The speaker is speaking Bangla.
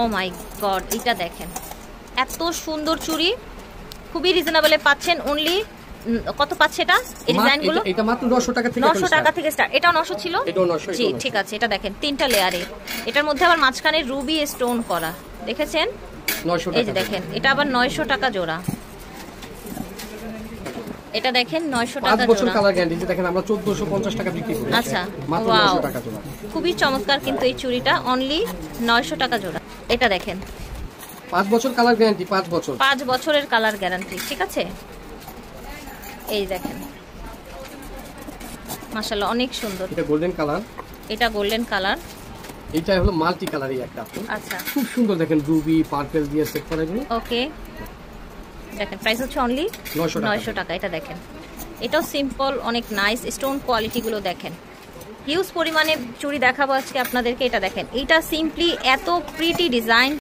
ও মাই গড, এটা দেখেন এত সুন্দর চুড়ি, খুবই রিজনেবলে পাচ্ছেন। অনলি কত পাচ্ছে এটা? এই ডিজাইনগুলো এটা মাত্র 900 টাকা থেকে 900 টাকা থেকে স্টার্ট। এটাও 900 ছিল? এটাও 900। জি ঠিক আছে। এটা দেখেন তিনটা লেয়ারে, এটার মধ্যে আবার মাঝখানে রুবি স্টোন করা, দেখেছেন? 900 টাকা। এই যে দেখেন এটা আবার 900 টাকা জোড়া। এটা দেখেন 900 টাকা জোড়া। 5 বছর কালার গ্যারান্টি। দেখেন আমরা 1450 টাকা বিক্রি করি। আচ্ছা, মাত্র 900 টাকা জোড়া। খুবই চমৎকার কিন্তু এই চুড়িটা, অনলি 900 টাকা জোড়া। এটা দেখেন 5 বছর কালার গ্যারান্টি। 5 বছরের কালার গ্যারান্টি, ঠিক আছে? এই দেখেন মাশাআল্লাহ অনেক সুন্দর। এটা গোল্ডেন কালার। এটা গোল্ডেন কালার। এটা হলো মাল্টি কালারই একটা। আচ্ছা খুব সুন্দর, দেখেন রুবি পার্পল দিয়ে সেট করা এগুলো। ওকে, দেখেন প্রাইস হচ্ছে অনলি 900 টাকা। এটা দেখেন এটাও সিম্পল, অনেক নাইস স্টোন কোয়ালিটি গুলো দেখেন। হিউজ পরিমাণে চুড়ি দেখাবো আজকে আপনাদেরকে। এটা দেখেন, এটা সিম্পলি এত প্রিটি ডিজাইন।